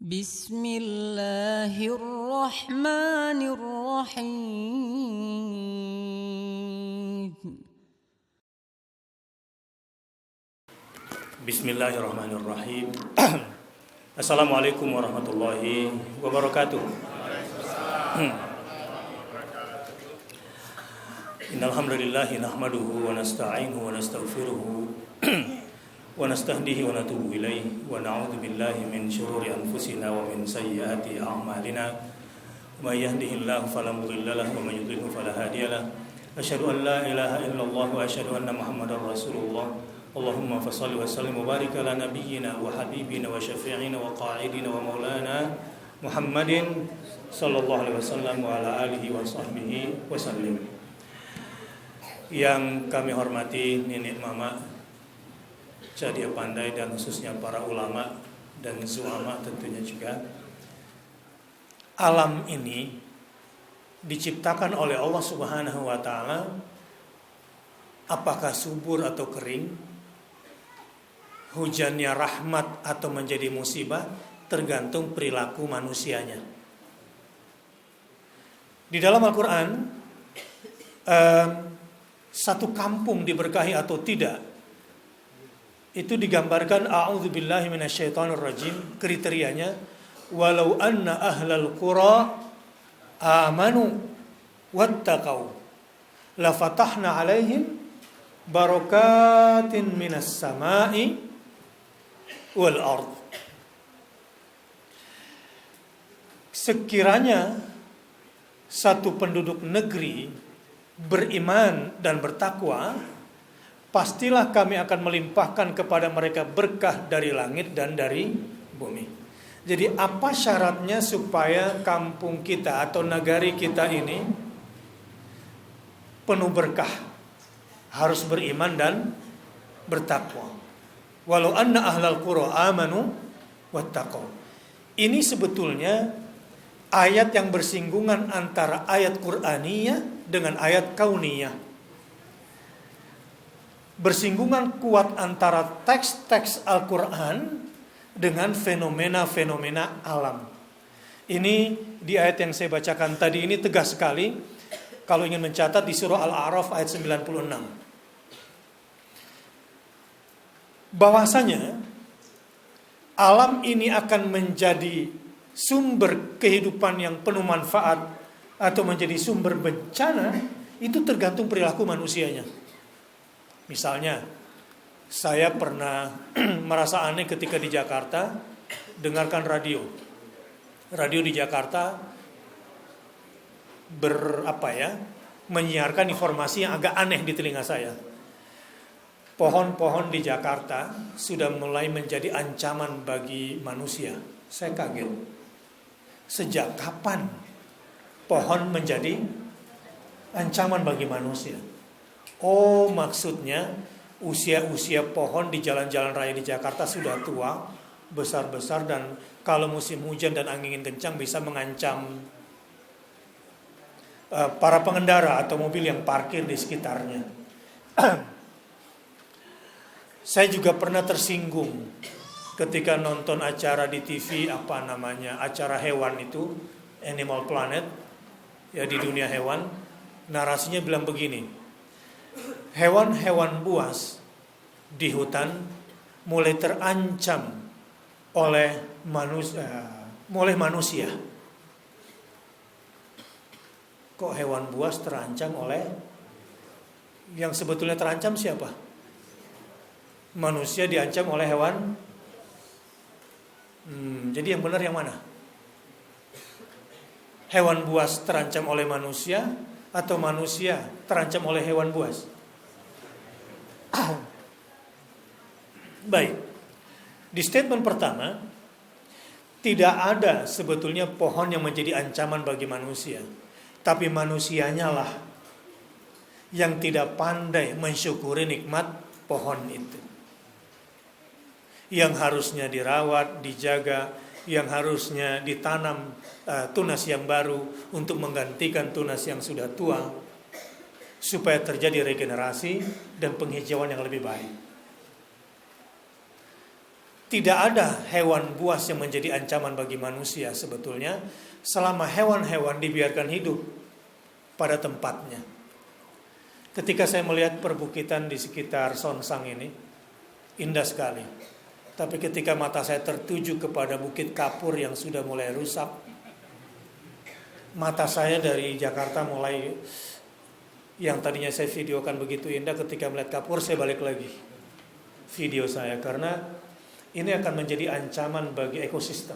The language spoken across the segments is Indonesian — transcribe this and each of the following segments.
Bismillahirrahmanirrahim. Bismillahirrahmanirrahim. Assalamualaikum warahmatullahi wabarakatuh. Innal hamdalillah nahmaduhu wa nasta'inuhu wa nastaghfiruhu wa nastahdihi wa natubu ilaihi wa na'udzu billahi min shururi anfusina wa min sayyiati a'malina. May yahdihillahu fala mudilla lahu wa may yudlil fala hadiya lahu. Asyhadu an la ilaha illallah wa asyhadu anna Muhammadar Rasulullah. Allahumma fashalli wa sallim wa barik ala nabiyyina wa habibina wa syafi'ina wa qa'idina wa maulana Muhammadin sallallahu alaihi wasallam wa ala alihi wa sahbihi wasallim. Yang kami hormati nenek mama, Cadia Pandai, dan khususnya para ulama dan zuama tentunya juga. Alam ini diciptakan oleh Allah Subhanahu wa taala, apakah subur atau kering, hujannya rahmat atau menjadi musibah, tergantung perilaku manusianya. Di dalam Al-Quran, satu kampung diberkahi atau tidak, itu digambarkan a'udzubillahi minasyaitonirrajim. Kriterianya, walau anna ahlal qura amanu wattaqau la fatahna alaihim barakatin minas samai wal ard. Sekiranya satu penduduk negeri beriman dan bertakwa, pastilah kami akan melimpahkan kepada mereka berkah dari langit dan dari bumi. Jadi apa syaratnya supaya kampung kita atau nagari kita ini penuh berkah? Harus beriman dan bertakwa. Walau anna ahlal qura amanu wattaqau. Ini sebetulnya ayat yang bersinggungan antara ayat Qur'aniyah dengan ayat kauniyah. Bersinggungan kuat antara teks-teks Al-Quran dengan fenomena-fenomena alam. Ini di ayat yang saya bacakan tadi ini tegas sekali. Kalau ingin mencatat di surah Al-A'raf ayat 96. Bahwasanya alam ini akan menjadi sumber kehidupan yang penuh manfaat atau menjadi sumber bencana, itu tergantung perilaku manusianya. Misalnya, saya pernah merasa aneh ketika di Jakarta dengarkan radio. Radio di Jakarta menyiarkan informasi yang agak aneh di telinga saya. Pohon-pohon di Jakarta sudah mulai menjadi ancaman bagi manusia. Saya kaget. Sejak kapan pohon menjadi ancaman bagi manusia? Oh, maksudnya usia-usia pohon di jalan-jalan raya di Jakarta sudah tua, besar-besar, dan kalau musim hujan dan angin kencang bisa mengancam para pengendara atau mobil yang parkir di sekitarnya. Saya juga pernah tersinggung ketika nonton acara di TV, acara hewan itu, Animal Planet, ya, di dunia hewan. Narasinya bilang begini, hewan-hewan buas di hutan mulai terancam oleh manusia. Kok hewan buas terancam oleh, yang sebetulnya terancam siapa? Manusia diancam oleh hewan. Jadi yang benar yang mana? Hewan buas terancam oleh manusia atau manusia terancam oleh hewan buas? Baik. Di statement pertama, tidak ada sebetulnya pohon yang menjadi ancaman bagi manusia, tapi manusianya lah yang tidak pandai mensyukuri nikmat pohon itu, yang harusnya dirawat, dijaga, yang harusnya ditanam tunas yang baru untuk menggantikan tunas yang sudah tua, supaya terjadi regenerasi dan penghijauan yang lebih baik. Tidak ada hewan buas yang menjadi ancaman bagi manusia sebetulnya, selama hewan-hewan dibiarkan hidup pada tempatnya. Ketika saya melihat perbukitan di sekitar Sonsang ini, indah sekali. Tapi ketika mata saya tertuju kepada Bukit Kapur yang sudah mulai rusak, mata saya dari Jakarta mulai, yang tadinya saya videokan begitu indah, ketika melihat Kapur saya balik lagi video saya, karena ini akan menjadi ancaman bagi ekosistem.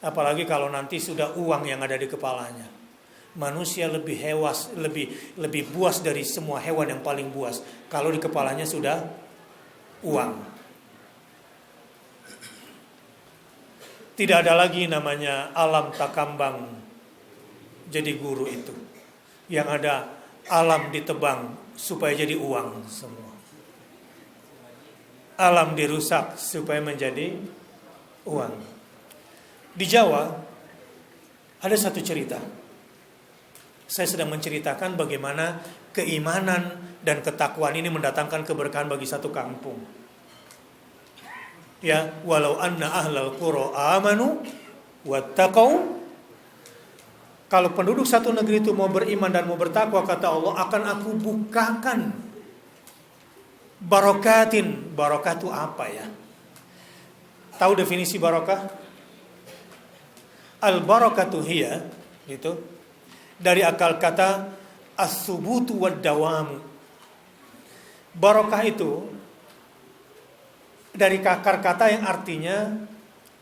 Apalagi kalau nanti sudah uang yang ada di kepalanya. Manusia lebih buas dari semua hewan yang paling buas kalau di kepalanya sudah uang. Tidak ada lagi namanya alam takambang jadi guru itu. Yang ada alam ditebang supaya jadi uang semua. Alam dirusak supaya menjadi uang. Di Jawa ada satu cerita. Saya sedang menceritakan bagaimana keimanan dan ketakwaan ini mendatangkan keberkahan bagi satu kampung. Ya, walau anna ahlal qura amanu wattaqau. Kalau penduduk satu negeri itu mau beriman dan mau bertakwa, kata Allah, akan aku bukakan barokatin. Barokah itu apa ya? Tahu definisi barokah? Al-barakatu hiya, gitu. Dari akal kata as-subutu wad-dawamu. Barokah itu dari akar kata yang artinya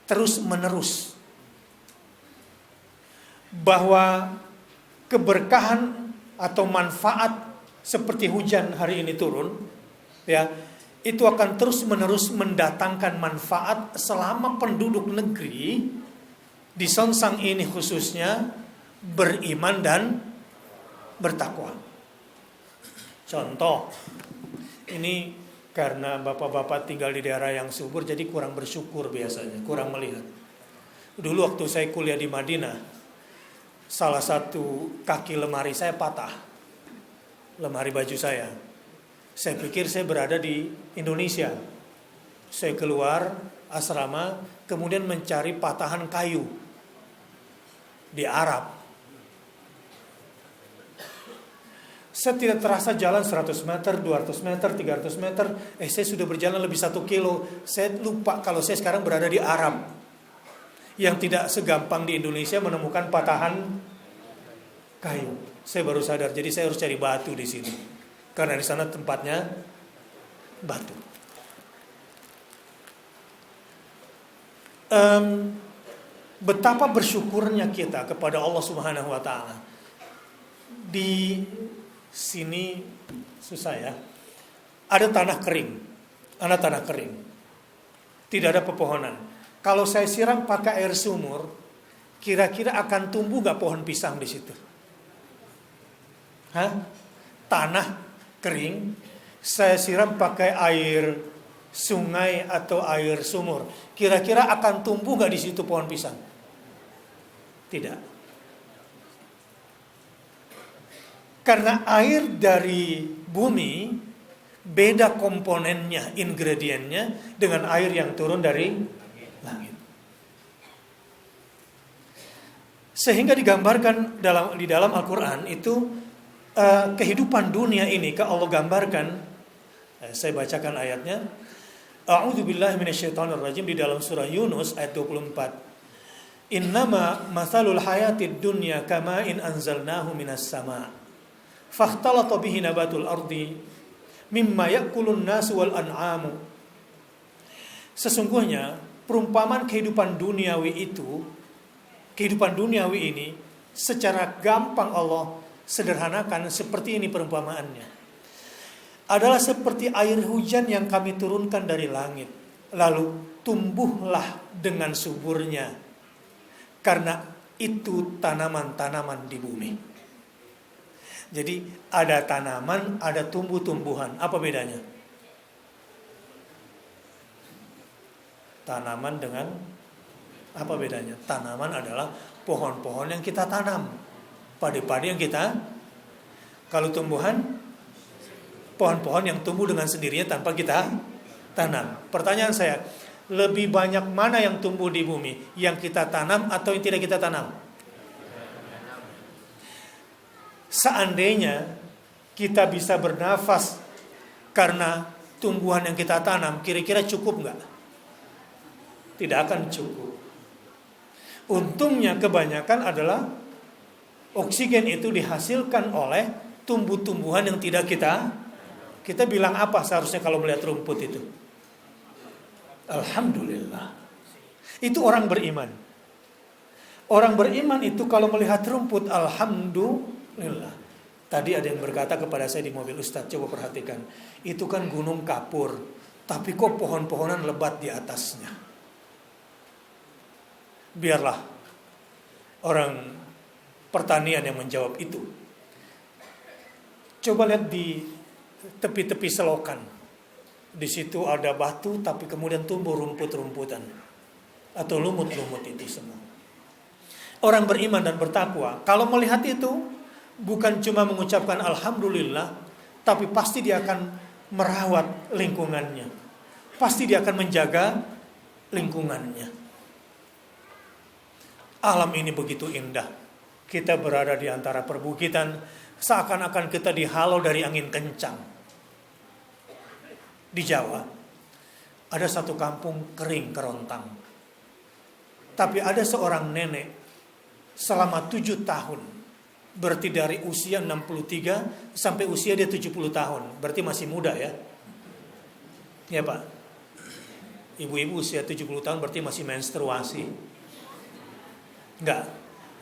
terus menerus. Bahwa keberkahan atau manfaat seperti hujan hari ini turun, ya, itu akan terus menerus mendatangkan manfaat selama penduduk negeri di Sonsang ini khususnya beriman dan bertakwa. Contoh, ini karena bapak-bapak tinggal di daerah yang subur, jadi kurang bersyukur biasanya, kurang melihat. Dulu waktu saya kuliah di Madinah, salah satu kaki lemari saya patah, lemari baju saya. Saya pikir saya berada di Indonesia. Saya keluar asrama, kemudian mencari patahan kayu di Arab. Saya tidak terasa jalan 100 meter, 200 meter, 300 meter. Saya sudah berjalan lebih 1 kilo. Saya lupa kalau saya sekarang berada di Arab. Yang tidak segampang di Indonesia menemukan patahan kayu. Saya baru sadar, jadi saya harus cari batu di sini. Karena di sana tempatnya batu. Betapa bersyukurnya kita kepada Allah Subhanahu wa taala. Di sini susah ya. Ada tanah kering. Ada tanah kering. Tidak ada pepohonan. Kalau saya siram pakai air sumur, kira-kira akan tumbuh gak pohon pisang di situ? Tanah kering, saya siram pakai air sungai atau air sumur, kira-kira akan tumbuh gak di situ pohon pisang? Tidak. Karena air dari bumi beda komponennya, ingredientnya dengan air yang turun dari langit. Sehingga digambarkan di dalam Al-Quran itu kehidupan dunia ini Allah gambarkan. Saya bacakan ayatnya. A'udzubillahi minasyaitonirrajim di dalam surah Yunus ayat 24. Innama mathalul hayatid dunya kama'in anzalnahu minas sama'. Fakhtalata bihi nabatul ardi mimma ya'kulun nasu wal an'amu. Sesungguhnya perumpamaan kehidupan duniawi ini secara gampang Allah sederhanakan seperti ini perumpamaannya. Adalah seperti air hujan yang kami turunkan dari langit, lalu tumbuhlah dengan suburnya. Karena itu tanaman-tanaman di bumi. Jadi ada tanaman, ada tumbuh-tumbuhan. Apa bedanya? Tanaman dengan apa bedanya? Tanaman adalah pohon-pohon yang kita tanam, padi-padi yang kita. Kalau tumbuhan, pohon-pohon yang tumbuh dengan sendirinya tanpa kita tanam. Pertanyaan saya, lebih banyak mana yang tumbuh di bumi? Yang kita tanam atau yang tidak kita tanam? Seandainya kita bisa bernafas karena tumbuhan yang kita tanam, kira-kira cukup nggak? Tidak akan cukup. Untungnya kebanyakan adalah oksigen itu dihasilkan oleh tumbuh-tumbuhan yang tidak kita bilang apa seharusnya kalau melihat rumput itu? Alhamdulillah. Itu orang beriman. Orang beriman itu kalau melihat rumput, alhamdulillah. Tadi ada yang berkata kepada saya di mobil, Ustadz, coba perhatikan. Itu kan gunung kapur, tapi kok pohon-pohonan lebat di atasnya. Biarlah orang pertanian yang menjawab itu. Coba lihat di tepi-tepi selokan. Di situ ada batu, tapi kemudian tumbuh rumput-rumputan atau lumut-lumut itu semua. Orang beriman dan bertakwa, kalau melihat itu, bukan cuma mengucapkan alhamdulillah, tapi pasti dia akan merawat lingkungannya. Pasti dia akan menjaga lingkungannya. Alam ini begitu indah. Kita berada di antara perbukitan, seakan-akan kita dihalau dari angin kencang. Di Jawa, ada satu kampung kering kerontang. Tapi ada seorang nenek, selama 7 tahun, berarti dari usia 63 sampai usia dia 70 tahun. Berarti masih muda ya. Ya Pak. Ibu-ibu usia 70 tahun berarti masih menstruasi. Enggak.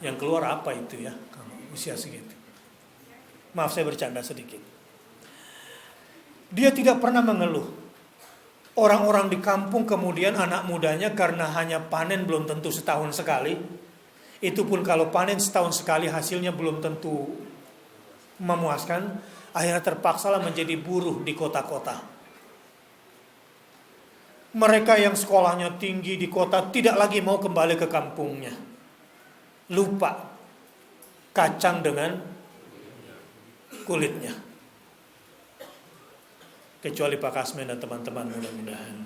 Yang keluar apa itu ya, kalau usia segitu. Maaf saya bercanda sedikit. Dia tidak pernah mengeluh. Orang-orang di kampung kemudian anak mudanya karena hanya panen belum tentu setahun sekali. Itu pun kalau panen setahun sekali hasilnya belum tentu memuaskan. Akhirnya terpaksalah menjadi buruh di kota-kota. Mereka yang sekolahnya tinggi di kota tidak lagi mau kembali ke kampungnya. Lupa kacang dengan kulitnya. Kecuali Pak Kasmen dan teman-teman mudah-mudahan.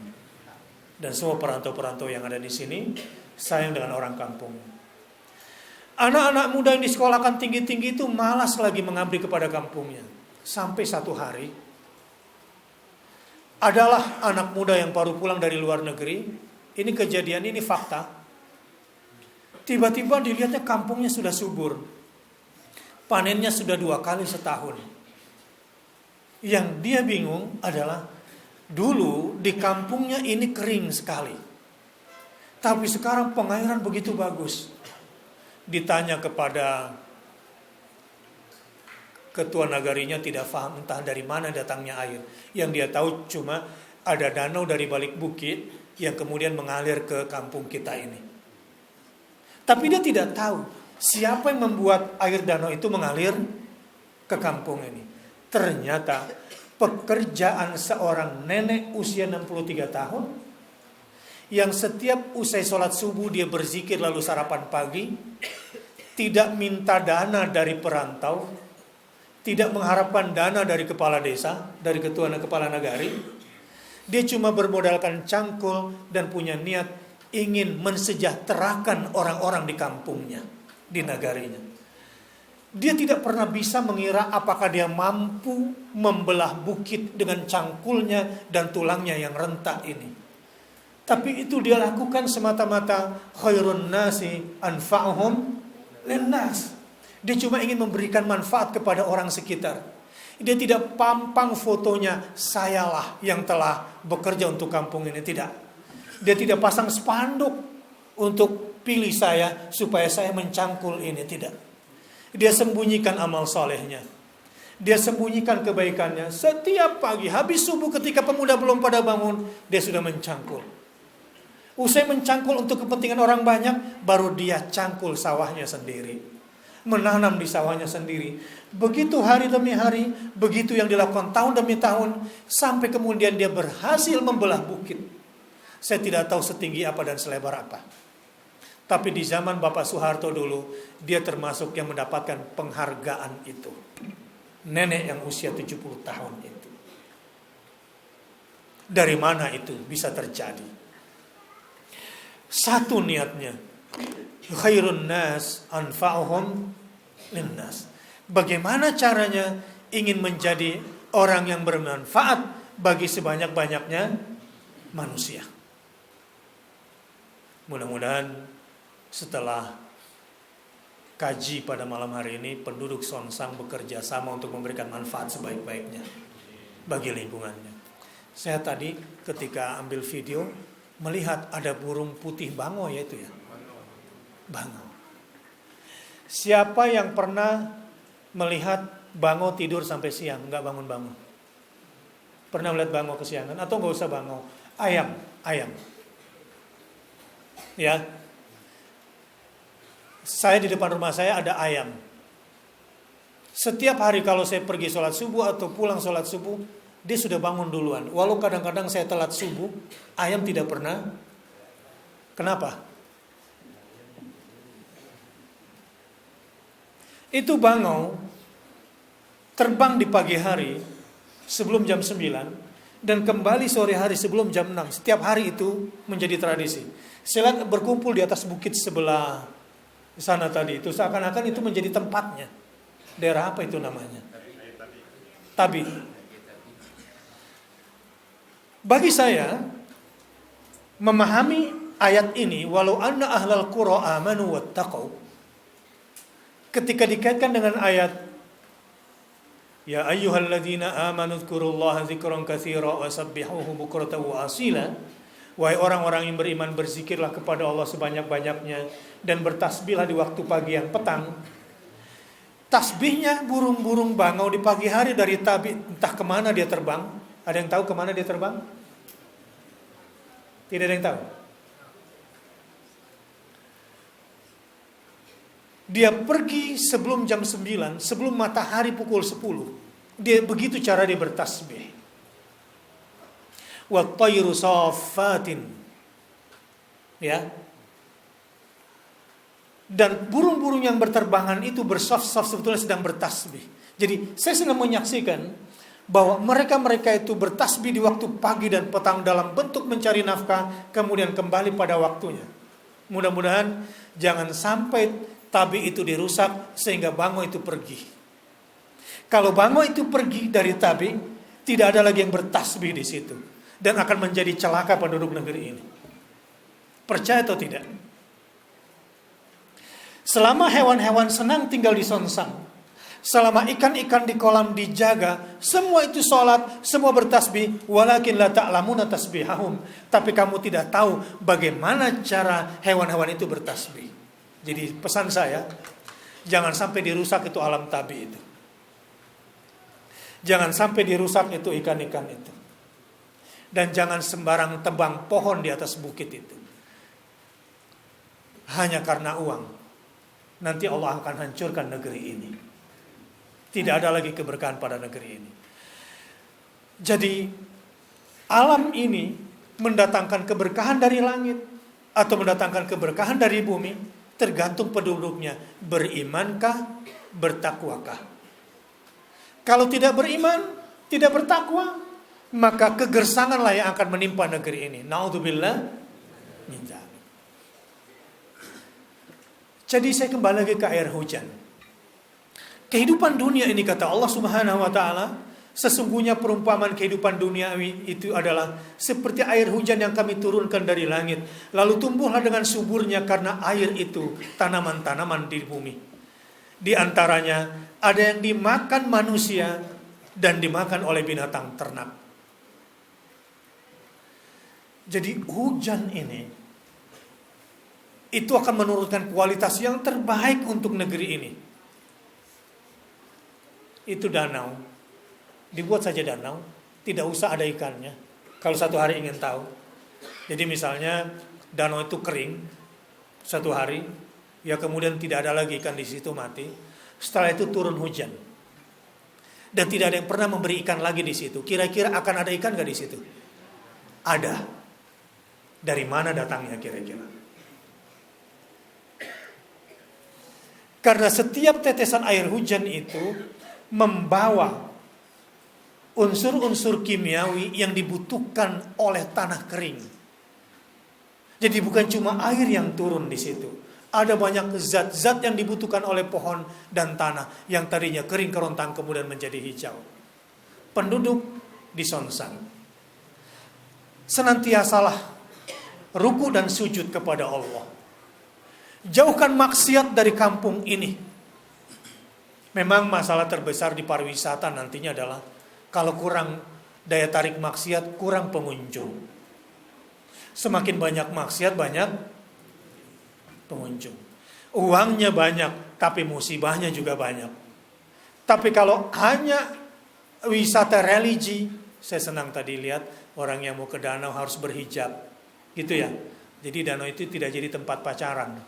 Dan semua perantau-perantau yang ada di sini sayang dengan orang kampung. Anak-anak muda yang disekolahkan tinggi-tinggi itu malas lagi mengabdi kepada kampungnya. Sampai satu hari adalah anak muda yang baru pulang dari luar negeri. Ini kejadian, ini fakta. Tiba-tiba dilihatnya kampungnya sudah subur. Panennya sudah 2 kali setahun. Yang dia bingung adalah dulu di kampungnya ini kering sekali. Tapi sekarang pengairan begitu bagus. Ditanya kepada ketua nagarinya tidak paham entah dari mana datangnya air. Yang dia tahu cuma ada danau dari balik bukit yang kemudian mengalir ke kampung kita ini. Tapi dia tidak tahu siapa yang membuat air danau itu mengalir ke kampung ini. Ternyata pekerjaan seorang nenek usia 63 tahun yang setiap usai sholat subuh dia berzikir lalu sarapan pagi, tidak minta dana dari perantau, tidak mengharapkan dana dari kepala desa, dari ketua dan kepala nagari. Dia cuma bermodalkan cangkul dan punya niat ingin mensejahterakan orang-orang di kampungnya, di nagarinya. Dia tidak pernah bisa mengira apakah dia mampu membelah bukit dengan cangkulnya dan tulangnya yang rentak ini. Tapi itu dia lakukan semata-mata khairun nasi anfa'uhum linnas. Dia cuma ingin memberikan manfaat kepada orang sekitar. Dia tidak pampang fotonya, sayalah yang telah bekerja untuk kampung ini, tidak. Dia tidak pasang spanduk untuk pilih saya supaya saya mencangkul ini, tidak. Dia sembunyikan amal solehnya. Dia sembunyikan kebaikannya. Setiap pagi, habis subuh ketika pemuda belum pada bangun, dia sudah mencangkul. Usai mencangkul untuk kepentingan orang banyak, baru dia cangkul sawahnya sendiri. Menanam di sawahnya sendiri. Begitu hari demi hari, begitu yang dilakukan tahun demi tahun, sampai kemudian dia berhasil membelah bukit. Saya tidak tahu setinggi apa dan selebar apa. Tapi di zaman Bapak Soeharto dulu, dia termasuk yang mendapatkan penghargaan itu. Nenek yang usia 70 tahun itu. Dari mana itu bisa terjadi? Satu niatnya, khairun nas anfa'uhum linnas. Bagaimana caranya ingin menjadi orang yang bermanfaat bagi sebanyak-banyaknya manusia. Mudah-mudahan setelah kaji pada malam hari ini, penduduk Sonsang bekerja sama untuk memberikan manfaat sebaik-baiknya bagi lingkungannya. Saya tadi ketika ambil video melihat ada burung putih bango, yaitu ya, bango. Siapa yang pernah melihat bango tidur sampai siang nggak bangun-bangun? Pernah melihat bango kesiangan? Atau nggak usah bango, ayam. Ya, saya di depan rumah saya ada ayam. Setiap hari kalau saya pergi sholat subuh atau pulang sholat subuh, dia sudah bangun duluan. Walau kadang-kadang saya telat subuh, ayam tidak pernah. Kenapa? Itu bangau terbang di pagi hari sebelum jam 9 dan kembali sore hari sebelum jam 6. Setiap hari itu menjadi tradisi. Saya lihat berkumpul di atas bukit sebelah sana tadi. Itu seakan-akan itu menjadi tempatnya. Daerah apa itu namanya? Tabi. Bagi saya memahami ayat ini, walau anna ahlal qura amanu wattaqau, ketika dikaitkan dengan ayat ya ayyuhalladzina amanu dzkurullaha dzikran katsira wasabbihuhu bukratan wa asila, wahai orang-orang yang beriman, berzikirlah kepada Allah sebanyak-banyaknya dan bertasbihlah di waktu pagi yang petang. Tasbihnya burung-burung bangau di pagi hari dari Tabi, entah kemana dia terbang. Ada yang tahu kemana dia terbang? Tidak ada yang tahu. Dia pergi sebelum jam 9, sebelum matahari pukul 10. Dia begitu cara dia bertasbih. Wa tayru saffatin. Ya. Dan burung-burung yang berterbangan itu bersaf-saf sebetulnya sedang bertasbih. Jadi saya sedang menyaksikan bahwa mereka-mereka itu bertasbih di waktu pagi dan petang dalam bentuk mencari nafkah, kemudian kembali pada waktunya. Mudah-mudahan jangan sampai tabi itu dirusak sehingga bango itu pergi. Kalau bango itu pergi dari tabi, tidak ada lagi yang bertasbih di situ dan akan menjadi celaka penduduk negeri ini. Percaya atau tidak? Selama hewan-hewan senang tinggal di Sonsang, selama ikan-ikan di kolam dijaga, semua itu sholat, semua bertasbih, walakin la ta'lamuna tasbihahum. Tapi kamu tidak tahu bagaimana cara hewan-hewan itu bertasbih. Jadi pesan saya, jangan sampai dirusak itu alam tabi itu. Jangan sampai dirusak itu ikan-ikan itu. Dan jangan sembarang tebang pohon di atas bukit itu. Hanya karena uang. Nanti Allah akan hancurkan negeri ini. Tidak ada lagi keberkahan pada negeri ini. Jadi alam ini mendatangkan keberkahan dari langit atau mendatangkan keberkahan dari bumi, tergantung penduduknya. Berimankah, bertakwakah? Kalau tidak beriman, tidak bertakwa, maka kegersanganlah yang akan menimpa negeri ini. Naudzubillah min dzalik. Jadi saya kembali lagi ke air hujan. Kehidupan dunia ini, kata Allah Subhanahu wa ta'ala, sesungguhnya perumpamaan kehidupan duniawi itu adalah seperti air hujan yang kami turunkan dari langit, lalu tumbuhlah dengan suburnya karena air itu tanaman-tanaman di bumi. Di antaranya ada yang dimakan manusia dan dimakan oleh binatang ternak. Jadi hujan ini itu akan menurunkan kualitas yang terbaik untuk negeri ini. Itu danau, dibuat saja danau, tidak usah ada ikannya. Kalau satu hari ingin tahu, jadi misalnya danau itu kering satu hari, ya kemudian tidak ada lagi ikan di situ, mati. Setelah itu turun hujan, dan tidak ada yang pernah memberi ikan lagi di situ. Kira-kira akan ada ikan nggak di situ? Ada. Dari mana datangnya kira-kira? Karena setiap tetesan air hujan itu membawa unsur-unsur kimiawi yang dibutuhkan oleh tanah kering. Jadi bukan cuma air yang turun di situ. Ada banyak zat-zat yang dibutuhkan oleh pohon dan tanah yang tadinya kering kerontang kemudian menjadi hijau. Penduduk di Sonsang senantiasalah ruku dan sujud kepada Allah. Jauhkan maksiat dari kampung ini. Memang masalah terbesar di pariwisata nantinya adalah kalau kurang daya tarik maksiat, kurang pengunjung. Semakin banyak maksiat, banyak pengunjung. Uangnya banyak, tapi musibahnya juga banyak. Tapi kalau hanya wisata religi, saya senang tadi lihat orang yang mau ke danau harus berhijab. Gitu ya. Jadi danau itu tidak jadi tempat pacaran.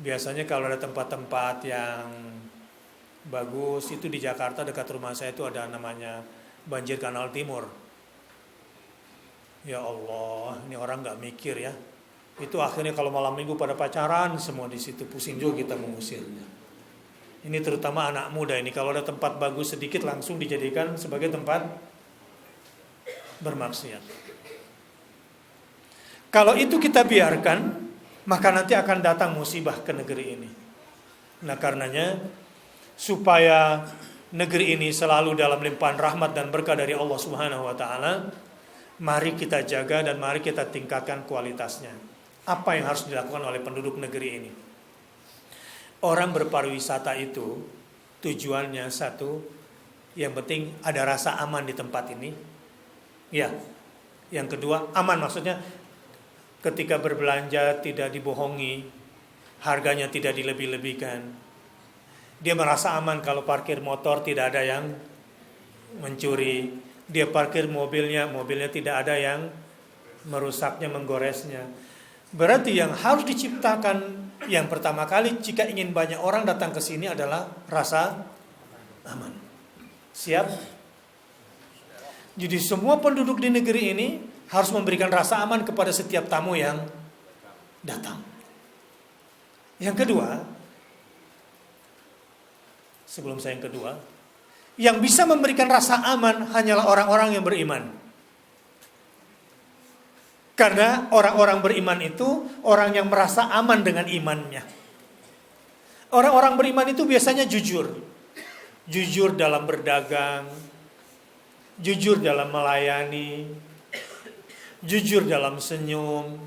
Biasanya kalau ada tempat-tempat yang bagus, itu di Jakarta dekat rumah saya itu ada namanya Banjir Kanal Timur. Ya Allah, ini orang nggak mikir ya. Itu akhirnya kalau malam minggu pada pacaran semua di situ, pusing juga kita mengusirnya. Ini terutama anak muda ini, kalau ada tempat bagus sedikit langsung dijadikan sebagai tempat bermaksiat. Kalau itu kita biarkan, maka nanti akan datang musibah ke negeri ini. Nah karenanya supaya negeri ini selalu dalam limpahan rahmat dan berkah dari Allah Subhanahu wa taala, mari kita jaga dan mari kita tingkatkan kualitasnya. Apa yang harus dilakukan oleh penduduk negeri ini? Orang berpariwisata itu tujuannya satu, yang penting ada rasa aman di tempat ini. Ya. Yang kedua, aman maksudnya ketika berbelanja tidak dibohongi, harganya tidak dilebih-lebihkan. Dia merasa aman kalau parkir motor tidak ada yang mencuri. Dia parkir mobilnya tidak ada yang merusaknya, menggoresnya. Berarti yang harus diciptakan yang pertama kali jika ingin banyak orang datang ke sini adalah rasa aman. Siap? Jadi semua penduduk di negeri ini harus memberikan rasa aman kepada setiap tamu yang datang. Yang kedua, sebelum saya yang kedua, yang bisa memberikan rasa aman hanyalah orang-orang yang beriman. Karena orang-orang beriman itu orang yang merasa aman dengan imannya. Orang-orang beriman itu biasanya jujur. Jujur dalam berdagang, jujur dalam melayani, jujur dalam senyum,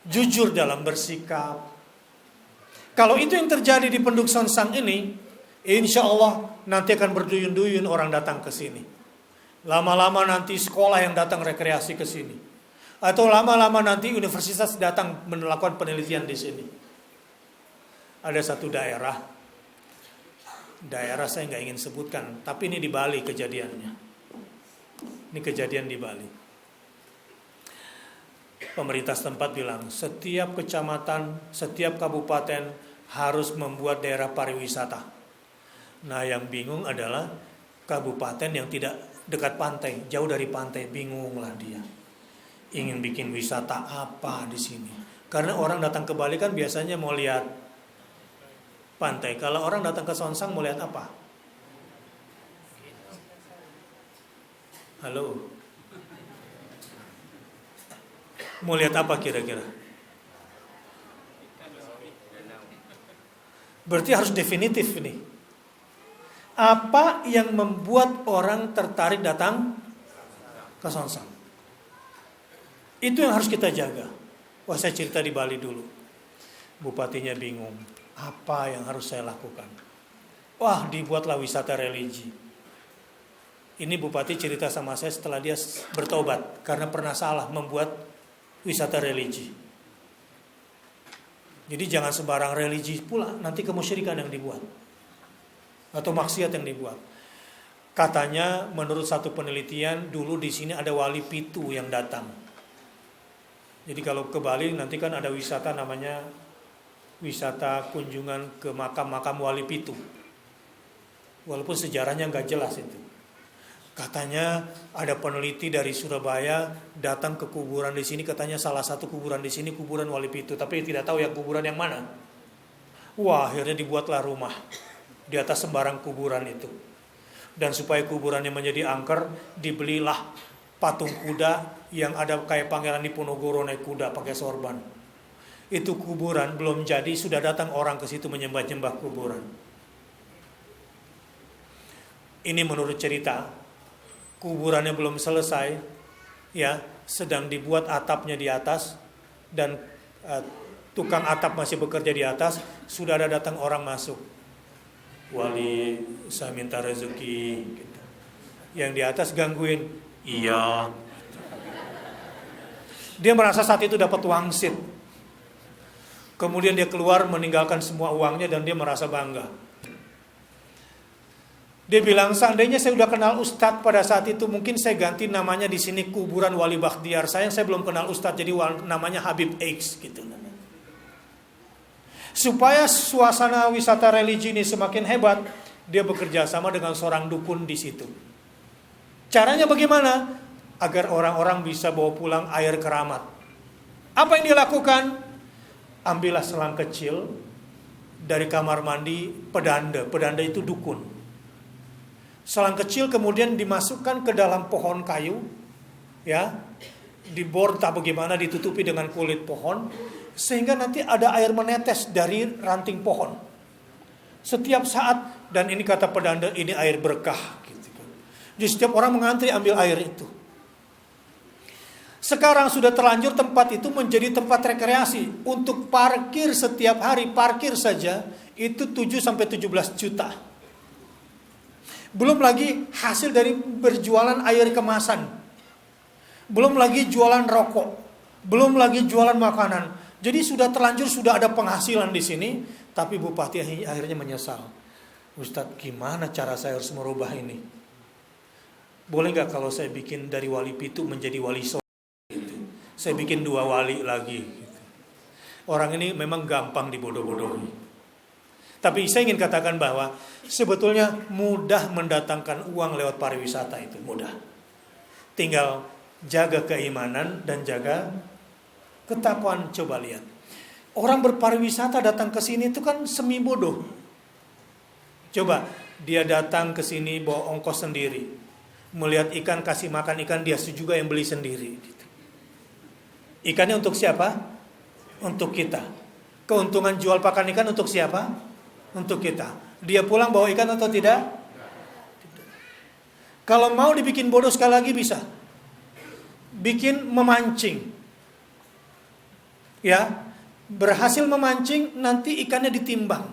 jujur dalam bersikap. Kalau itu yang terjadi di penduduk Sonsang ini, insya Allah nanti akan berduyun-duyun orang datang ke sini. Lama-lama nanti sekolah yang datang rekreasi ke sini. Atau lama-lama nanti universitas datang melakukan penelitian di sini. Ada satu daerah saya nggak ingin sebutkan, tapi ini di Bali kejadiannya. Ini kejadian di Bali. Pemerintah setempat bilang setiap kecamatan, setiap kabupaten harus membuat daerah pariwisata. Nah yang bingung adalah kabupaten yang tidak dekat pantai, jauh dari pantai, bingunglah dia. Ingin bikin wisata apa di sini? Karena orang datang ke Bali kan biasanya mau lihat pantai. Kalau orang datang ke Sonsang mau lihat apa? Halo. Mau lihat apa kira-kira? Berarti harus definitif nih. Apa yang membuat orang tertarik datang ke Sonsang? Itu yang harus kita jaga. Wah saya cerita di Bali dulu. Bupatinya bingung. Apa yang harus saya lakukan? Wah dibuatlah wisata religi. Ini bupati cerita sama saya setelah dia bertobat. Karena pernah salah membuat wisata religi. Jadi jangan sembarang religi pula. Nanti kemusyrikan yang dibuat. Atau maksiat yang dibuat. Katanya menurut satu penelitian dulu di sini ada wali pitu yang datang. Jadi kalau ke Bali nanti kan ada wisata namanya wisata kunjungan ke makam-makam wali pitu. Walaupun sejarahnya nggak jelas itu. Katanya ada peneliti dari Surabaya datang ke kuburan di sini, katanya salah satu kuburan di sini kuburan wali pitu, tapi tidak tahu yang kuburan yang mana. Wah akhirnya dibuatlah rumah di atas sembarang kuburan itu. Dan supaya kuburannya menjadi angker, dibelilah patung kuda yang ada kayak Pangeran Diponegoro naik kuda pakai sorban. Itu kuburan belum jadi, sudah datang orang ke situ menyembah-nyembah kuburan. Ini menurut cerita, kuburannya belum selesai, ya, sedang dibuat atapnya di atas, dan tukang atap masih bekerja di atas, sudah ada datang orang masuk. Wali, saya minta rezeki. Gitu. Yang di atas gangguin, iya. Dia merasa saat itu dapat wangsit. Kemudian dia keluar meninggalkan semua uangnya dan dia merasa bangga. Dia bilang, seandainya saya sudah kenal Ustadz pada saat itu, mungkin saya ganti namanya di sini kuburan Wali Bakhtiar. Saya belum kenal Ustadz, jadi namanya Habib X gitu. Supaya suasana wisata religi ini semakin hebat, dia bekerja sama dengan seorang dukun di situ. Caranya bagaimana? Agar orang-orang bisa bawa pulang air keramat. Apa yang dia lakukan? Ambillah selang kecil dari kamar mandi pedanda. Pedanda itu dukun. Selang kecil kemudian dimasukkan ke dalam pohon kayu, ya, dibor tak bagaimana, ditutupi dengan kulit pohon, sehingga nanti ada air menetes dari ranting pohon setiap saat. Dan ini kata pedanda, ini air berkah gitu. Jadi setiap orang mengantri ambil air itu. Sekarang sudah terlanjur tempat itu menjadi tempat rekreasi. Untuk parkir setiap hari, parkir saja itu 7-17 juta. Belum lagi hasil dari berjualan air kemasan. Belum lagi jualan rokok. Belum lagi jualan makanan. Jadi sudah terlanjur, sudah ada penghasilan di sini. Tapi bupati akhirnya menyesal. Ustadz, gimana cara saya harus merubah ini? Boleh gak kalau saya bikin dari wali pitu menjadi wali soleh? Saya bikin 2 wali lagi. Orang ini memang gampang dibodoh-bodohi. Tapi saya ingin katakan bahwa sebetulnya mudah mendatangkan uang lewat pariwisata, itu mudah. Tinggal jaga keimanan dan jaga ketakwaan. Coba lihat. Orang berpariwisata datang ke sini itu kan semi bodoh. Coba dia datang ke sini bawa ongkos sendiri. Melihat ikan, kasih makan ikan, dia juga yang beli sendiri. Ikannya untuk siapa? Untuk kita. Keuntungan jual pakan ikan untuk siapa? Untuk kita. Dia pulang bawa ikan atau tidak? Kalau mau dibikin bodoh sekali lagi bisa. Bikin memancing. Ya, berhasil memancing, nanti ikannya ditimbang.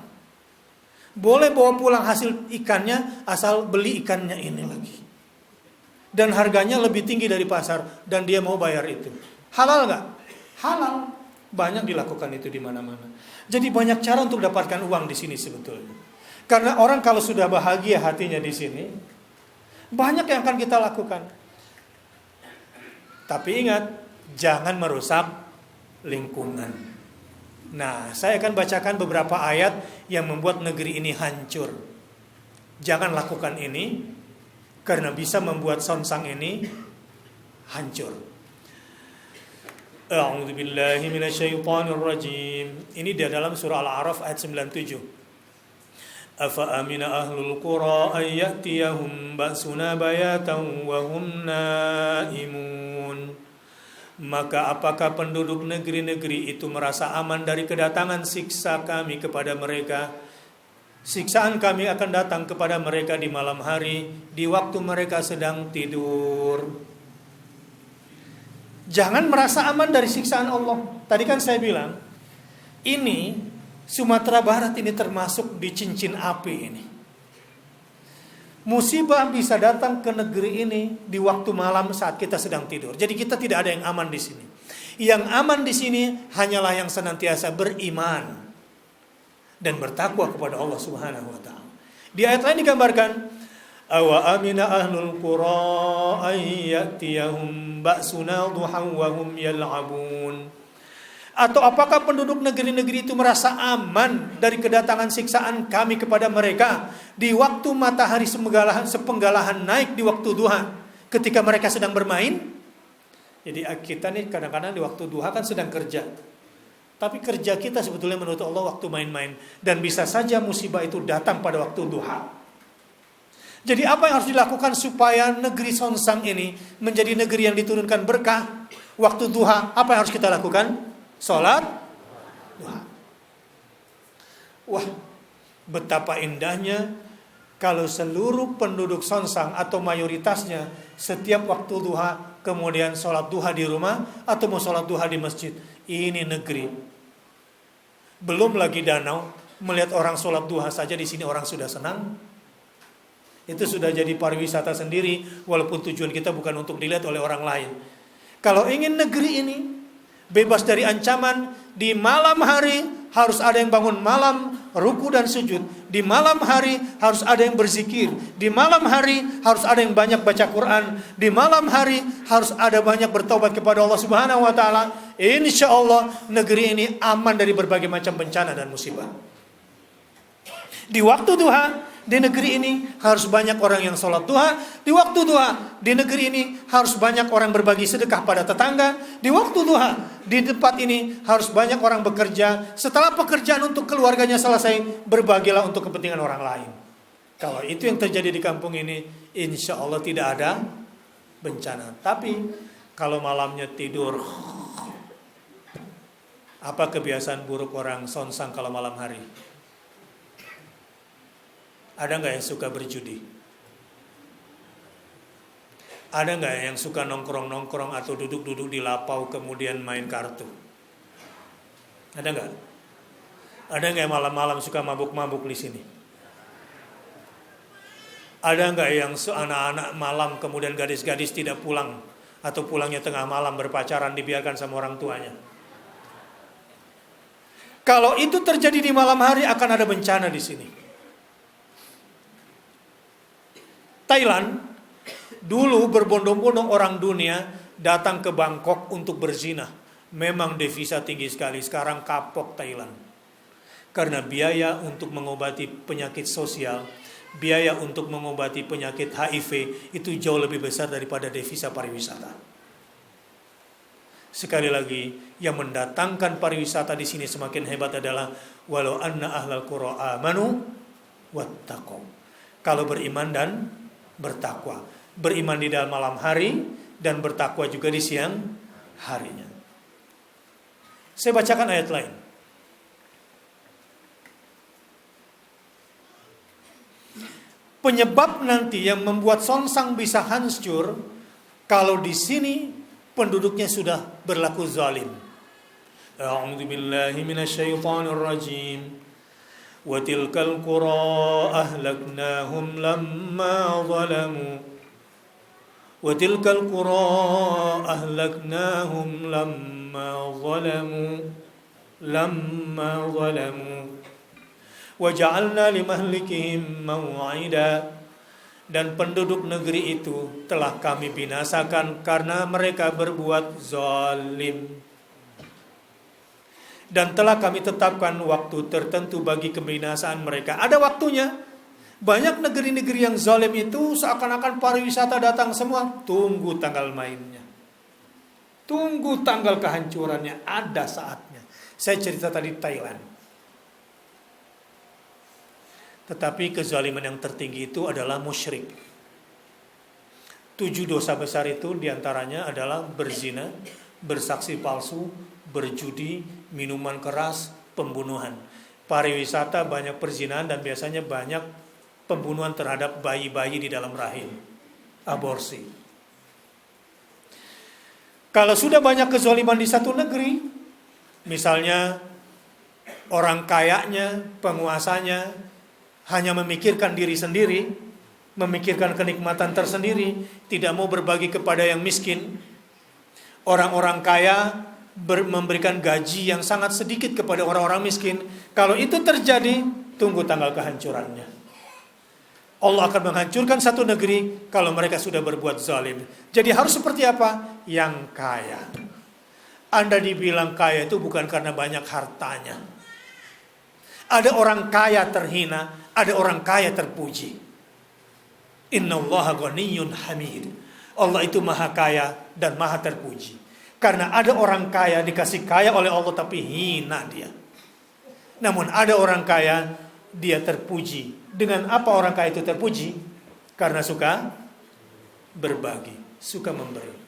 Boleh bawa pulang hasil ikannya, asal beli ikannya ini lagi. Dan harganya lebih tinggi dari pasar, dan dia mau bayar itu. Halal nggak? Halal. Banyak dilakukan itu di mana-mana. Jadi banyak cara untuk dapatkan uang di sini sebetulnya. Karena orang kalau sudah bahagia hatinya di sini, banyak yang akan kita lakukan. Tapi ingat, jangan merusak lingkungan. Nah, saya akan bacakan beberapa ayat yang membuat negeri ini hancur. Jangan lakukan ini, karena bisa membuat Sonsang ini hancur. A'udzu billahi minasyaitonir rajim. Ini di dalam surah Al-A'raf ayat 97. Afa amina ahlul qura ay ya'tiyahum ba'suna bayatan wa hum naimun. Maka apakah penduduk negeri-negeri itu merasa aman dari kedatangan siksa kami kepada mereka? Siksaan kami akan datang kepada mereka di malam hari, di waktu mereka sedang tidur. Jangan merasa aman dari siksaan Allah. Tadi kan saya bilang, ini Sumatera Barat ini termasuk di cincin api ini. Musibah bisa datang ke negeri ini di waktu malam saat kita sedang tidur. Jadi kita tidak ada yang aman di sini. Yang aman di sini hanyalah yang senantiasa beriman dan bertakwa kepada Allah Subhanahu wa taala. Di ayat lain digambarkan, awa amina ahlul qura ay ya'tiyahum ba'suna duhan wa hum yal'abun. Atau apakah penduduk negeri-negeri itu merasa aman dari kedatangan siksaan kami kepada mereka di waktu matahari sepenggalahan naik di waktu duha ketika mereka sedang bermain? Jadi kita nih kadang-kadang di waktu duha kan sedang kerja. Tapi kerja kita sebetulnya menurut Allah waktu main-main. Dan bisa saja musibah itu datang pada waktu duha. Jadi apa yang harus dilakukan supaya negeri Sonsang ini menjadi negeri yang diturunkan berkah? Waktu duha, apa yang harus kita lakukan? Sholat duha. Wah, betapa indahnya kalau seluruh penduduk Sonsang atau mayoritasnya setiap waktu duha kemudian sholat duha di rumah atau mau sholat duha di masjid. Ini negeri. Belum lagi danau, melihat orang sholat duha saja di sini orang sudah senang. Itu sudah jadi pariwisata sendiri, walaupun tujuan kita bukan untuk dilihat oleh orang lain. Kalau ingin negeri ini bebas dari ancaman, di malam hari harus ada yang bangun malam, ruku dan sujud. Di malam hari harus ada yang berzikir. Di malam hari harus ada yang banyak baca Quran. Di malam hari harus ada banyak bertobat kepada Allah Subhanahu wa taala. Insya Allah negeri ini aman dari berbagai macam bencana dan musibah. Di waktu duha, di negeri ini harus banyak orang yang sholat duha. Di waktu duha, di negeri ini harus banyak orang berbagi sedekah pada tetangga. Di waktu duha, di tempat ini harus banyak orang bekerja. Setelah pekerjaan untuk keluarganya selesai, berbagilah untuk kepentingan orang lain. Kalau itu yang terjadi di kampung ini, insya Allah tidak ada bencana. Tapi kalau malamnya tidur, apa kebiasaan buruk orang Sonsang kalau malam hari? Ada nggak yang suka berjudi? Ada nggak yang suka nongkrong-nongkrong atau duduk-duduk di lapau kemudian main kartu? Ada nggak? Ada nggak yang malam-malam suka mabuk-mabuk di sini? Ada nggak yang anak-anak malam kemudian gadis-gadis tidak pulang atau pulangnya tengah malam berpacaran dibiarkan sama orang tuanya? Kalau itu terjadi di malam hari akan ada bencana di sini. Thailand dulu berbondong-bondong orang dunia datang ke Bangkok untuk berzina. Memang devisa tinggi sekali. Sekarang kapok Thailand. Karena biaya untuk mengobati penyakit sosial, biaya untuk mengobati penyakit HIV itu jauh lebih besar daripada devisa pariwisata. Sekali lagi, yang mendatangkan pariwisata di sini semakin hebat adalah walau anna ahlal qura amanu wattaqau. Kalau beriman dan bertakwa, beriman di dalam malam hari dan bertakwa juga di siang harinya. Saya bacakan ayat lain. Penyebab nanti yang membuat Sonsang bisa hancur kalau di sini penduduknya sudah berlaku zalim. A'udzu billahi minasyaitonir rajim. وَتِلْكَ الْقُرَى أَهْلَكْنَاهُمْ لَمَّا ظَلَمُوا وَتِلْكَ الْقُرَى أَهْلَكْنَاهُمْ لَمَّا ظَلَمُوا وَجَعَلْنَا لِمَهْلِكِهِمْ مَوْعِدًا. Dan penduduk negeri itu telah kami binasakan karena mereka berbuat zalim. Dan telah kami tetapkan waktu tertentu bagi kebinasaan mereka. Ada waktunya. Banyak negeri-negeri yang zalim itu seakan-akan pariwisata datang semua. Tunggu tanggal mainnya. Tunggu tanggal kehancurannya. Ada saatnya. Saya cerita tadi Thailand. Tetapi kezaliman yang tertinggi itu adalah musyrik. 7 dosa besar itu diantaranya adalah berzina, bersaksi palsu, berjudi, minuman keras, pembunuhan. Pariwisata banyak perzinahan dan biasanya banyak pembunuhan terhadap bayi-bayi di dalam rahim. Aborsi. Kalau sudah banyak kezaliman di satu negeri, misalnya orang kayanya, penguasanya hanya memikirkan diri sendiri, memikirkan kenikmatan tersendiri, tidak mau berbagi kepada yang miskin. Orang-orang kaya memberikan gaji yang sangat sedikit kepada orang-orang miskin. Kalau itu terjadi, tunggu tanggal kehancurannya. Allah akan menghancurkan satu negeri kalau mereka sudah berbuat zalim. Jadi harus seperti apa? Yang kaya. Anda dibilang kaya itu bukan karena banyak hartanya. Ada orang kaya terhina, ada orang kaya terpuji. Innallaha ghaniyyun hamid. Allah itu maha kaya dan maha terpuji. Karena ada orang kaya dikasih kaya oleh Allah tapi hina dia. Namun ada orang kaya dia terpuji. Dengan apa orang kaya itu terpuji? Karena suka berbagi, suka memberi.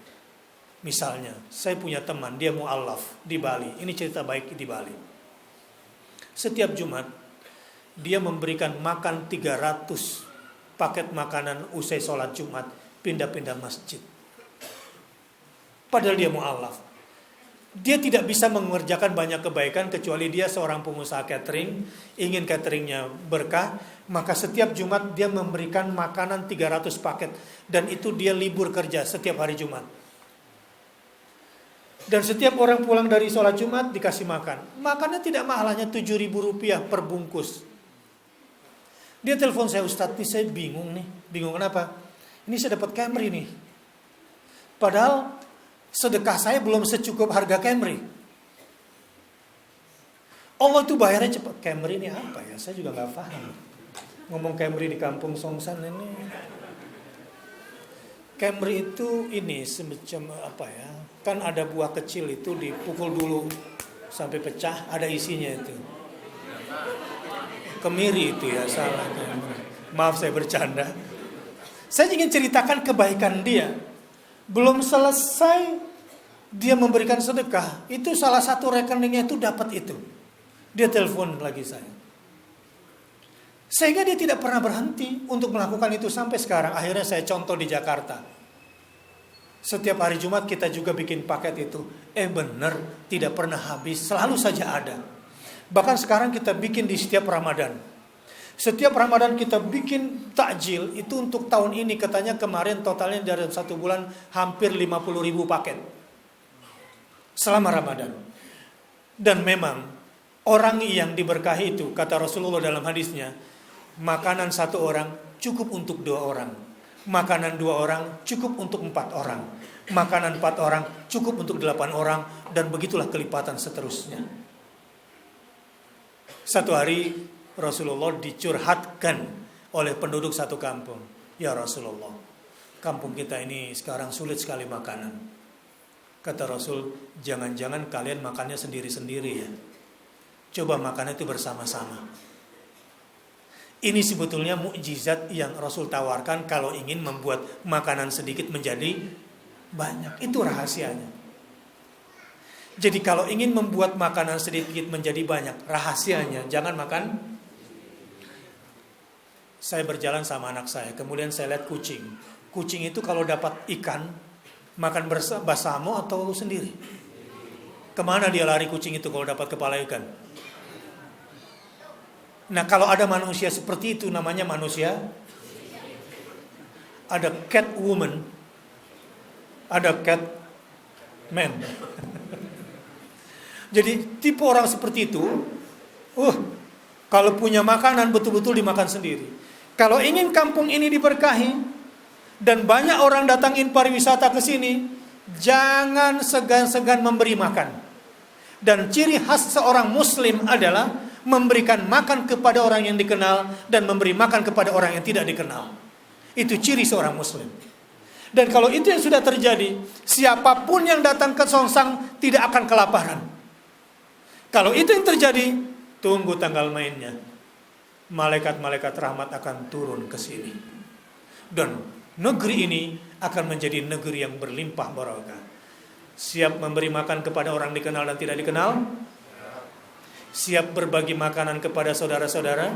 Misalnya, saya punya teman, dia mu'allaf di Bali. Ini cerita baik di Bali. Setiap Jumat, dia memberikan makan 300 paket makanan usai sholat Jumat, pindah-pindah masjid. Padahal dia mu'allaf. Dia tidak bisa mengerjakan banyak kebaikan kecuali dia seorang pengusaha catering, ingin cateringnya berkah, maka setiap Jumat dia memberikan makanan 300 paket, dan itu dia libur kerja setiap hari Jumat. Dan setiap orang pulang dari sholat Jumat dikasih makan. Makannya tidak mahal, hanya 7.000 rupiah per bungkus. Dia telepon saya, Ustadz, nih saya bingung nih. Bingung kenapa? Ini saya dapat Camry nih. Padahal sedekah saya belum secukup harga Camry. Allah tuh bayarnya cepat. Camry ini apa ya? Saya juga gak paham. Ngomong Camry di kampung Songsan ini. Camry itu ini semacam apa ya? Kan ada buah kecil itu dipukul dulu sampai pecah, ada isinya itu. Kemiri itu ya, salah. Maaf saya bercanda. Saya ingin ceritakan kebaikan dia. Belum selesai dia memberikan sedekah, itu salah satu rekeningnya itu dapat itu. Dia telepon lagi saya. Sehingga dia tidak pernah berhenti untuk melakukan itu sampai sekarang. Akhirnya saya contoh di Jakarta. Setiap hari Jumat kita juga bikin paket itu. Benar, tidak pernah habis, selalu saja ada. Bahkan sekarang kita bikin di setiap Ramadan. Setiap Ramadan kita bikin takjil. Itu untuk tahun ini katanya kemarin totalnya dari 1 bulan hampir 50.000 paket. Selama Ramadan. Dan memang orang yang diberkahi itu, kata Rasulullah dalam hadisnya, makanan 1 orang cukup untuk 2 orang. Makanan 2 orang cukup untuk 4 orang. Makanan 4 orang cukup untuk 8 orang. Dan begitulah kelipatan seterusnya. Satu hari Rasulullah dicurhatkan oleh penduduk satu kampung. Ya Rasulullah, kampung kita ini sekarang sulit sekali makanan. Kata Rasul, jangan-jangan kalian makannya sendiri-sendiri ya. Coba makannya itu bersama-sama. Ini sebetulnya mukjizat yang Rasul tawarkan kalau ingin membuat makanan sedikit menjadi banyak. Itu rahasianya. Jadi kalau ingin membuat makanan sedikit menjadi banyak, rahasianya jangan makan. Saya berjalan sama anak saya, kemudian saya lihat kucing. Kucing itu kalau dapat ikan, makan bersama atau sendiri? Kemana dia lari kucing itu kalau dapat kepala ikan? Nah, kalau ada manusia seperti itu, namanya manusia. Ada cat woman, ada cat man. Jadi tipe orang seperti itu, kalau punya makanan betul-betul dimakan sendiri. Kalau ingin kampung ini diberkahi dan banyak orang datangin pariwisata ke sini, jangan segan-segan memberi makan. Dan ciri khas seorang muslim adalah memberikan makan kepada orang yang dikenal dan memberi makan kepada orang yang tidak dikenal. Itu ciri seorang muslim. Dan kalau itu yang sudah terjadi, siapapun yang datang ke Songsang tidak akan kelaparan. Kalau itu yang terjadi, tunggu tanggal mainnya. Malaikat-malaikat rahmat akan turun ke sini. Dan negeri ini akan menjadi negeri yang berlimpah barokah. Siap memberi makan kepada orang dikenal dan tidak dikenal? Siap berbagi makanan kepada saudara-saudara?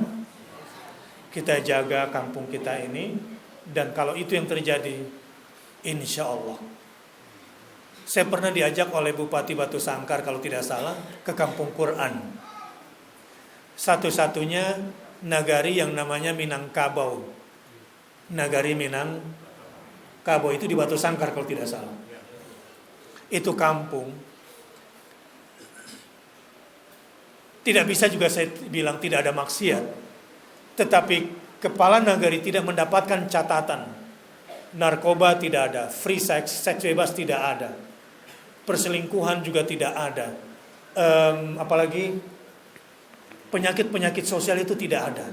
Kita jaga kampung kita ini. Dan kalau itu yang terjadi, insya Allah. Saya pernah diajak oleh Bupati Batu Sangkar kalau tidak salah ke kampung Quran. Satu-satunya nagari yang namanya Minangkabau. Nagari Minangkabau itu di Batu Sangkar kalau tidak salah. Itu kampung. Tidak bisa juga saya bilang tidak ada maksiat. Tetapi kepala nagari tidak mendapatkan catatan. Narkoba tidak ada, free sex, seks bebas tidak ada. Perselingkuhan juga tidak ada. Apalagi penyakit-penyakit sosial itu tidak ada.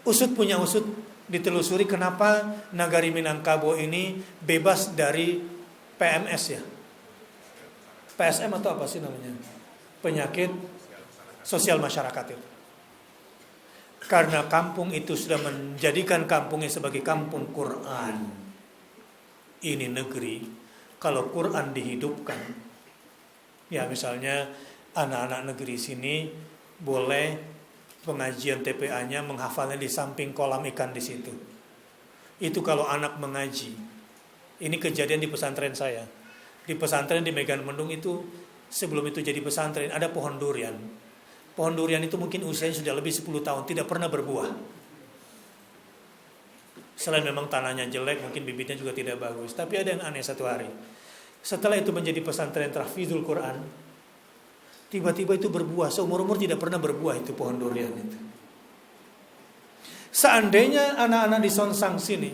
Usut punya usut, ditelusuri kenapa nagari Minangkabau ini bebas dari PMS ya. PSM atau apa sih namanya? Penyakit sosial masyarakat itu. Karena kampung itu sudah menjadikan kampungnya sebagai kampung Quran. Ini negeri, kalau Quran dihidupkan, ya misalnya anak-anak negeri sini boleh pengajian TPA-nya menghafalnya di samping kolam ikan di situ. Itu kalau anak mengaji. Ini kejadian di pesantren saya. Di pesantren di Medan Mendung itu, sebelum itu jadi pesantren, ada pohon durian. Pohon durian itu mungkin usianya sudah lebih 10 tahun, tidak pernah berbuah. Selain memang tanahnya jelek, mungkin bibitnya juga tidak bagus. Tapi ada yang aneh satu hari. Setelah itu menjadi pesantren tahfidzul Quran, tiba-tiba itu berbuah. Seumur-umur tidak pernah berbuah itu pohon durian itu. Seandainya anak-anak di Sonsang sini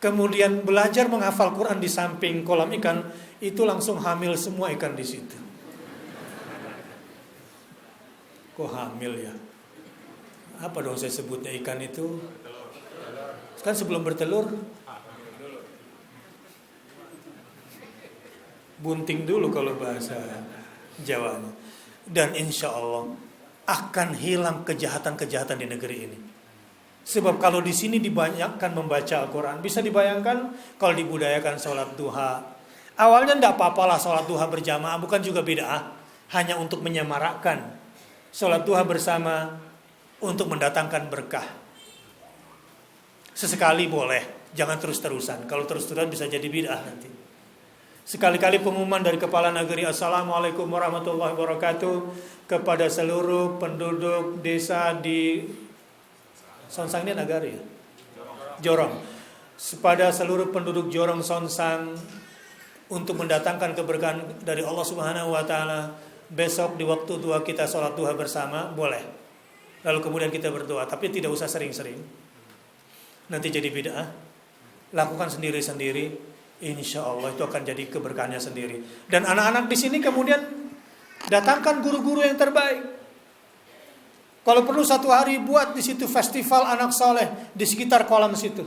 kemudian belajar menghafal Quran di samping kolam ikan, itu langsung hamil semua ikan di situ. Kok hamil ya? Apa dong saya sebutnya ikan itu? Kan sebelum bertelur bunting dulu kalau bahasa Jawa. Dan insya Allah akan hilang kejahatan-kejahatan di negeri ini. Sebab kalau di sini dibanyakkan membaca Al-Quran, bisa dibayangkan kalau dibudayakan sholat duha. Awalnya tidak apa-apalah sholat duha berjamaah, bukan juga bid'ah, hanya untuk menyemarakkan. Sholat duha bersama untuk mendatangkan berkah. Sesekali boleh, jangan terus-terusan. Kalau terus-terusan bisa jadi bid'ah nanti. Sekali-kali pengumuman dari kepala negeri, Assalamualaikum warahmatullahi wabarakatuh, kepada seluruh penduduk desa di Sonsang ini Nagari ya? Jorong. Kepada seluruh penduduk Jorong Sonsang, untuk mendatangkan keberkahan dari Allah Subhanahu wa taala, besok di waktu duha kita sholat duha bersama, boleh. Lalu kemudian kita berdoa, tapi tidak usah sering-sering. Nanti jadi bid'ah. Lakukan sendiri-sendiri, insya Allah itu akan jadi keberkahannya sendiri. Dan anak-anak di sini kemudian datangkan guru-guru yang terbaik. Kalau perlu satu hari buat di situ festival anak soleh di sekitar kolam situ.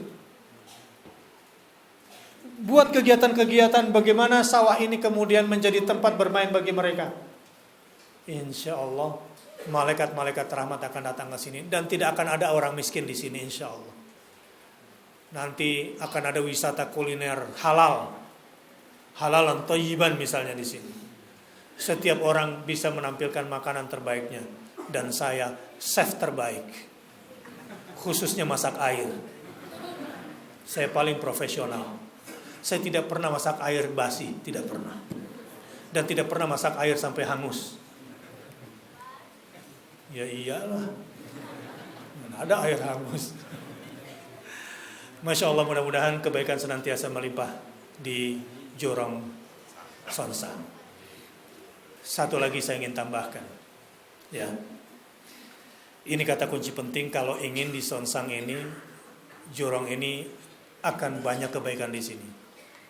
Buat kegiatan-kegiatan bagaimana sawah ini kemudian menjadi tempat bermain bagi mereka. Insya Allah malaikat-malaikat rahmat akan datang ke sini dan tidak akan ada orang miskin di sini insya Allah. Nanti akan ada wisata kuliner halal, halalan thayyiban misalnya di sini. Setiap orang bisa menampilkan makanan terbaiknya. Dan saya chef terbaik, khususnya masak air. Saya paling profesional. Saya tidak pernah masak air basi, tidak pernah. Dan tidak pernah masak air sampai hangus. Ya iyalah, mana ada air hangus. Masya Allah, mudah-mudahan kebaikan senantiasa melimpah di Jorong Sonsang. Satu lagi saya ingin tambahkan, ya. Ini kata kunci penting kalau ingin di Sonsang ini, Jorong ini akan banyak kebaikan di sini.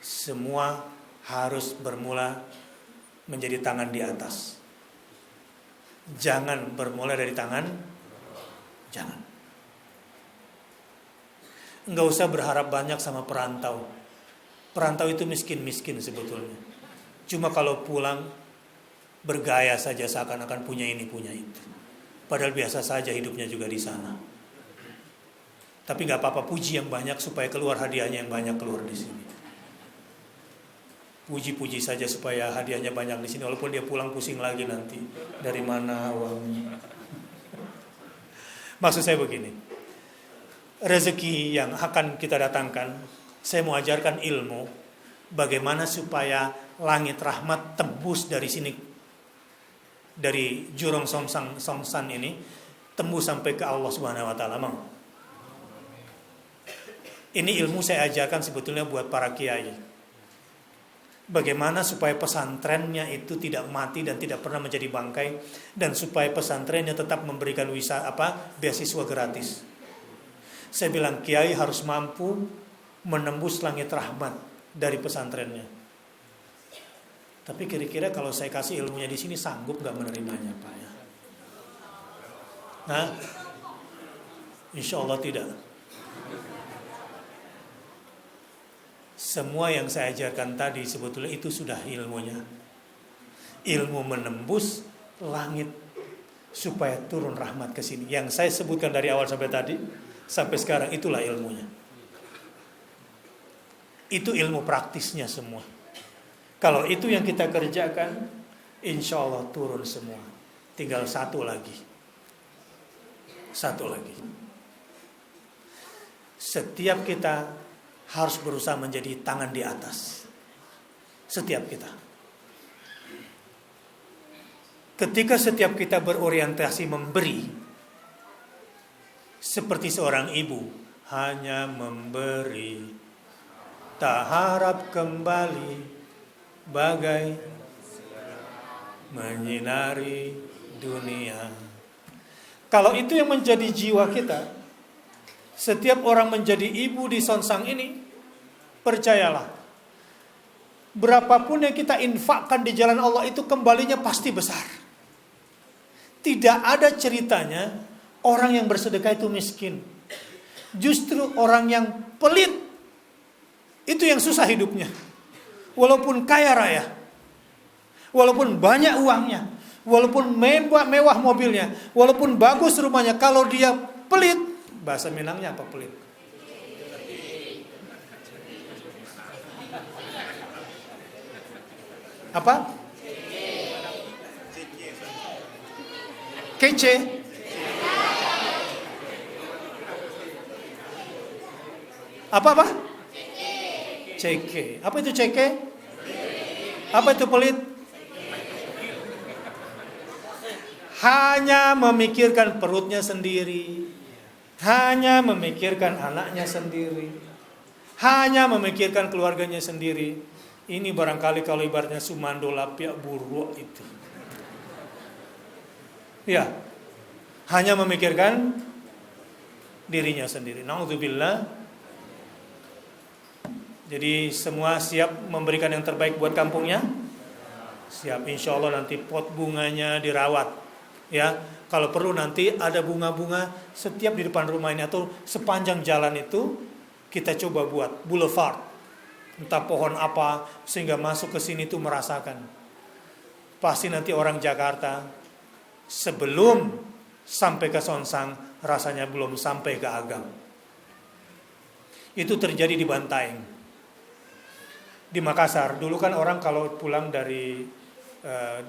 Semua harus bermula menjadi tangan di atas. Jangan bermula dari tangan, jangan. Enggak usah berharap banyak sama perantau. Perantau itu miskin-miskin sebetulnya. Cuma kalau pulang bergaya saja seakan-akan punya ini punya itu. Padahal biasa saja hidupnya juga di sana. Tapi nggak apa-apa, puji yang banyak supaya keluar hadiahnya yang banyak keluar di sini. Puji-puji saja supaya hadiahnya banyak di sini, walaupun dia pulang pusing lagi nanti dari mana uangnya. Maksud saya begini, rezeki yang akan kita datangkan, saya mau ajarkan ilmu bagaimana supaya langit rahmat tembus dari sini. Dari Jorong Songsan ini tembus sampai ke Allah Subhanahu wa taala. Ini ilmu saya ajarkan sebetulnya buat para kiai. Bagaimana supaya pesantrennya itu tidak mati dan tidak pernah menjadi bangkai, dan supaya pesantrennya tetap memberikan beasiswa gratis. Saya bilang kiai harus mampu menembus langit rahmat dari pesantrennya. Tapi kira-kira kalau saya kasih ilmunya di sini sanggup nggak menerimanya, Pak ya? Nah, insya Allah tidak. Semua yang saya ajarkan tadi sebetulnya itu sudah ilmunya. Ilmu menembus langit supaya turun rahmat ke sini. Yang saya sebutkan dari awal sampai tadi, sampai sekarang, itulah ilmunya. Itu ilmu praktisnya semua. Kalau itu yang kita kerjakan, insya Allah turun semua. Tinggal satu lagi. Setiap kita harus berusaha menjadi tangan di atas. Setiap kita. Ketika setiap kita berorientasi memberi, seperti seorang ibu hanya memberi, tak harap kembali, bagai menyinari dunia. Kalau itu yang menjadi jiwa kita, setiap orang menjadi ibu di Sonsang ini, percayalah, berapapun yang kita infakkan di jalan Allah itu kembalinya pasti besar. Tidak ada ceritanya orang yang bersedekah itu miskin. Justru orang yang pelit itu yang susah hidupnya. Walaupun kaya raya, walaupun banyak uangnya, walaupun mewah mobilnya, walaupun bagus rumahnya, kalau dia pelit, bahasa Minangnya apa pelit? Apa? Kece. Apa? Ceke. Apa itu ceke? Apa itu pelit? Hanya memikirkan perutnya sendiri, hanya memikirkan anaknya sendiri, hanya memikirkan keluarganya sendiri. Ini barangkali kalau ibaratnya Sumando Lapia Burwo itu. Ya, hanya memikirkan dirinya sendiri. Naudzubillah. Jadi semua siap memberikan yang terbaik buat kampungnya? Siap, insya Allah nanti pot bunganya dirawat. Ya, kalau perlu nanti ada bunga-bunga setiap di depan rumah ini atau sepanjang jalan itu kita coba buat boulevard. Entah pohon apa sehingga masuk ke sini tuh merasakan. Pasti nanti orang Jakarta sebelum sampai ke Sonsang rasanya belum sampai ke Agam. Itu terjadi di Bantaeng. Di Makassar, dulu kan orang kalau pulang dari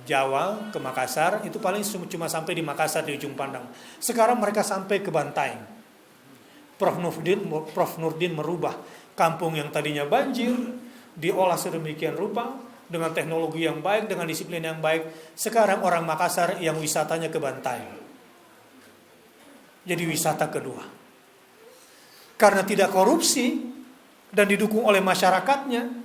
Jawa ke Makassar itu paling cuma sampai di Makassar di ujung pandang. Sekarang mereka sampai ke Bantaeng. Prof Nurdin merubah kampung yang tadinya banjir diolah sedemikian rupa dengan teknologi yang baik, dengan disiplin yang baik. Sekarang orang Makassar yang wisatanya ke Bantaeng. Jadi wisata kedua. Karena tidak korupsi dan didukung oleh masyarakatnya.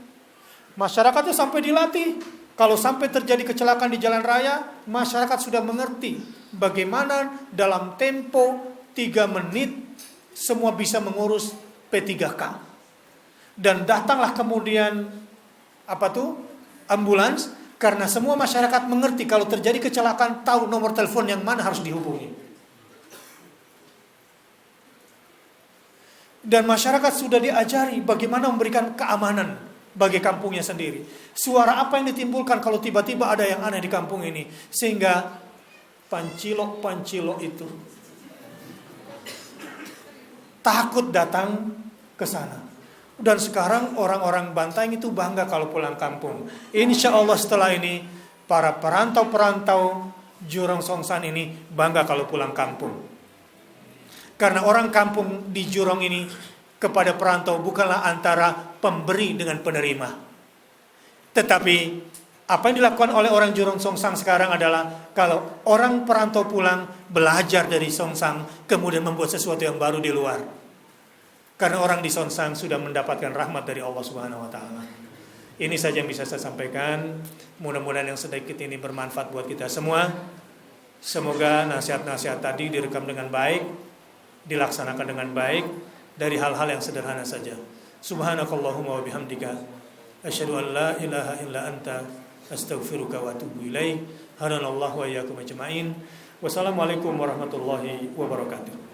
Masyarakatnya sampai dilatih. Kalau sampai terjadi kecelakaan di jalan raya, masyarakat sudah mengerti bagaimana dalam tempo 3 menit semua bisa mengurus P3K. Dan datanglah kemudian ambulans, karena semua masyarakat mengerti kalau terjadi kecelakaan tahu nomor telepon yang mana harus dihubungi. Dan masyarakat sudah diajari bagaimana memberikan keamanan bagi kampungnya sendiri. Suara apa yang ditimbulkan kalau tiba-tiba ada yang aneh di kampung ini, sehingga pancilok itu takut datang ke sana. Dan sekarang orang-orang Bantaeng itu bangga kalau pulang kampung. Insya Allah setelah ini para perantau-perantau Jurong Songsan ini bangga kalau pulang kampung. Karena orang kampung di Jurong ini kepada perantau bukanlah antara pemberi dengan penerima. Tetapi apa yang dilakukan oleh orang Jurong Songsang sekarang adalah kalau orang perantau pulang belajar dari Songsang kemudian membuat sesuatu yang baru di luar. Karena orang di Songsang sudah mendapatkan rahmat dari Allah Subhanahu wa taala. Ini saja yang bisa saya sampaikan. Mudah-mudahan yang sedikit ini bermanfaat buat kita semua. Semoga nasihat-nasihat tadi direkam dengan baik, dilaksanakan dengan baik dari hal-hal yang sederhana saja. Subhanakallahumma wa bihamdika asyhadu an la ilaha illa anta astaghfiruka wa atubu ilaik. Hadanallahu wa iyyakum ajma'in. Wassalamualaikum warahmatullahi wabarakatuh.